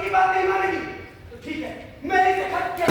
की बात नहीं मानेगी तो ठीक है, मेरे से खट के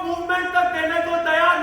मूवमेंट तक देने को तैयार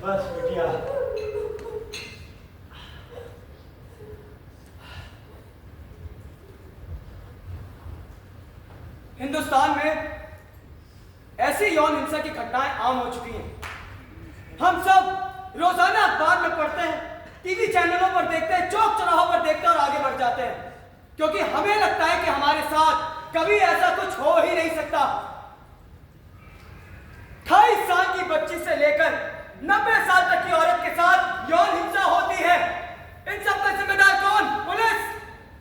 बस बिटिया, हिंदुस्तान में ऐसी यौन हिंसा की घटनाएं आम हो चुकी हैं। हम सब रोजाना अखबार में पढ़ते हैं, टीवी चैनलों पर देखते हैं, चौक चौराहों पर देखते हैं और आगे बढ़ जाते हैं, क्योंकि हमें लगता है कि हमारे साथ कभी ऐसा कुछ हो ही नहीं सकता। 28 साल की बच्ची से लेकर 90 साल तक की औरत के साथ यौन हिंसा होती है। इन सब का जिम्मेदार कौन? पुलिस,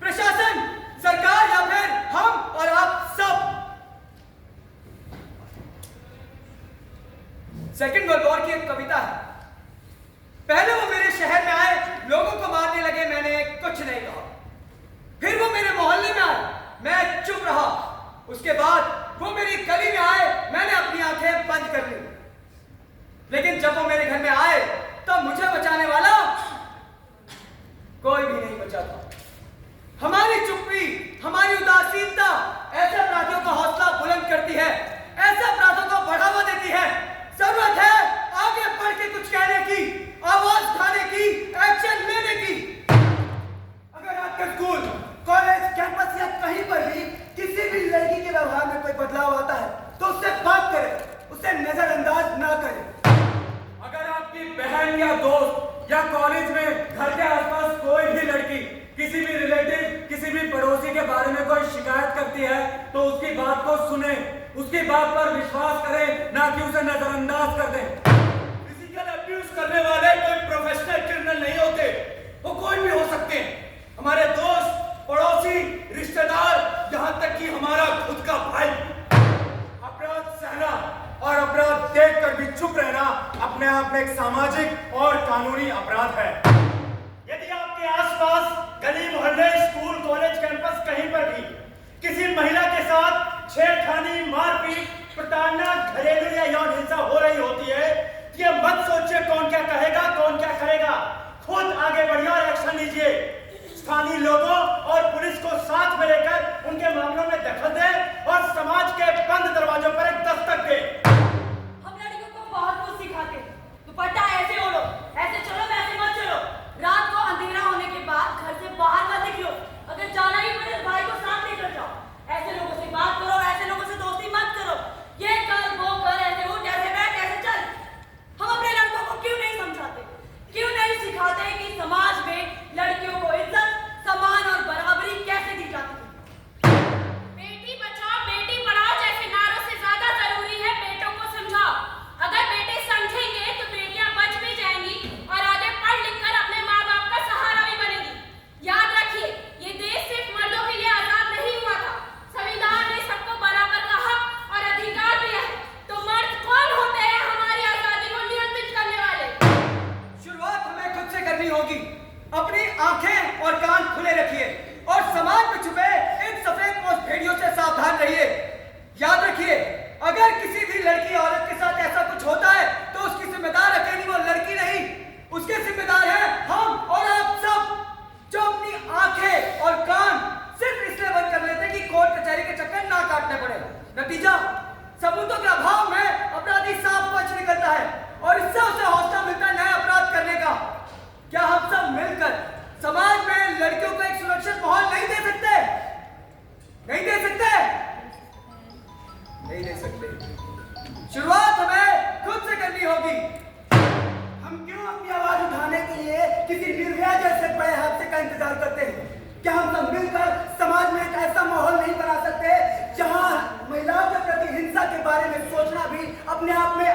प्रशासन, सरकार या फिर हम और आप सब? सेकंड वर्ल्ड वॉर की एक कविता है। पहले वो मेरे शहर में आए, लोगों को मारने लगे, मैंने कुछ नहीं कहा। फिर वो मेरे मोहल्ले में आए, मैं चुप रहा। उसके बाद वो मेरी गली में आए, मैंने अपनी आंखें बंद कर ली। लेकिन जब वो मेरे घर में आए तब मुझे बचाने वाला कोई भी नहीं बचा था। हमारी चुप्पी, हमारी उदासीनता ऐसे अपराधियों का हौसला बुलंद करती है, ऐसे अपराधों को बढ़ावा देती है। जरूरत है आगे बढ़ के कुछ कहने की, आवाज उठाने की, एक्शन लेने की। अगर आपके स्कूल, कॉलेज, कैंपस या कहीं पर भी किसी भी लड़की के व्यवहार में कोई बदलाव आता है तो उससे बात करें, उसे नजरअंदाज ना करें। अगर आपकी बहन या दोस्त या कॉलेज में घर के आसपास कोई भी लड़की किसी भी रिलेटिव, किसी भी पड़ोसी के बारे में कोई शिकायत करती है तो उसकी बात को सुने, उसकी बात पर विश्वास करें, ना कि उसे नजरअंदाज कर दें। फिजिकल अब्यूज करने वाले कोई प्रोफेशनल क्रिमिनल नहीं होते, वो कोई भी हो सकते हैं। हमारे दोस्त, पड़ोसी, रिश्तेदार, यहाँ तक कि हमारा खुद का भाई। अपराध सहना और अपराध देखकर भी चुप रहना अपने आप में एक सामाजिक और कानूनी अपराध है। यदि आपके आसपास गली, मोहल्ले, स्कूल, कॉलेज, कैंपस कहीं पर भी किसी महिला के साथ छेड़खानी, मारपीट, प्रताड़ना, घरेलू या यौन हिंसा हो रही होती है, तो ये मत सोचिए कौन क्या कहेगा, कौन क्या करेगा। खुद आगे बढ़िए और एक्शन लीजिए। स्थानीय लोगों और पुलिस को साथ में लेकर उनके मामलों में दखल दें और समाज के बंद दरवाजों पर एक दस्तक दें। हम लड़कियों को बहुत कुछ सिखाते हैं। दुपट्टा ऐसे ओढ़ो, ऐसे चलो, वैसे मत चलो। रात को अंधेरा होने के बाद घर से बाहर मत निकलो। अगर जाना ही पड़े भाई को साथ लेकर जाओ। ऐसे लोगों से बात करो, ऐसे लोगों से दोस्ती मत करो। ये कर, वो कर, ऐसे उठ, ऐसे बैठ, ऐसे चल। हम अपने लड़कों को क्यों नहीं समझाते, क्यों नहीं सिखाते कि समाज में लड़कियों को इज्जत, सम्मान और बराबरी कैसे दी जाती है। बेटी बचाओ बेटी पढ़ाओ जैसे नारों से ज्यादा जरूरी है बेटों को समझाओ। अगर बेटे समझेंगे तो बेटियां बच भी जाएंगी और आगे पढ़ लिख कर अपने माँ बाप का सहारा भी बनेगी। याद रखिए, ये देश सिर्फ मर्दों के लिए आजाद नहीं हुआ था। संविधान ने सबको बराबर का हक और अधिकार दिया है। तो मर्द कौन होते हैं हमारी आजादी को नियंत्रित करने वाले? शुरुआत हमें खुद से करनी होगी। अपनी आंखें और कान खुले रखिए और समाज में छुपे इन सफेदपोश भेड़ियों से सावधान रहिए। याद रखिए, अगर किसी भी लड़की औरत के साथ ऐसा कुछ होता है तो उसकी जिम्मेदार अकेली वो लड़की नहीं, उसके जिम्मेदार है हम और आप सब, जो अपनी आंखें और कान सिर्फ इसलिए बंद कर लेते हैं कि कोर्ट कचहरी के चक्कर ना काटने पड़े। नतीजा, सबूतों के अभाव में अपराधी साफ बच निकलता है और इससे उसे हौसला मिलता है नए अपराध करने का। क्या हम सब मिलकर समाज में लड़कियों को एक सुरक्षित माहौल नहीं दे सकते? नहीं दे सकते? नहीं दे सकते। शुरुआत हमें खुद से करनी क्यों अपनी आवाज उठाने के लिए किसी निर्भया जैसे बड़े हादसे का इंतजार करते हैं? क्या हम सब मिलकर समाज में एक ऐसा माहौल नहीं बना सकते जहां महिलाओं के प्रति हिंसा के बारे में सोचना भी अपने आप में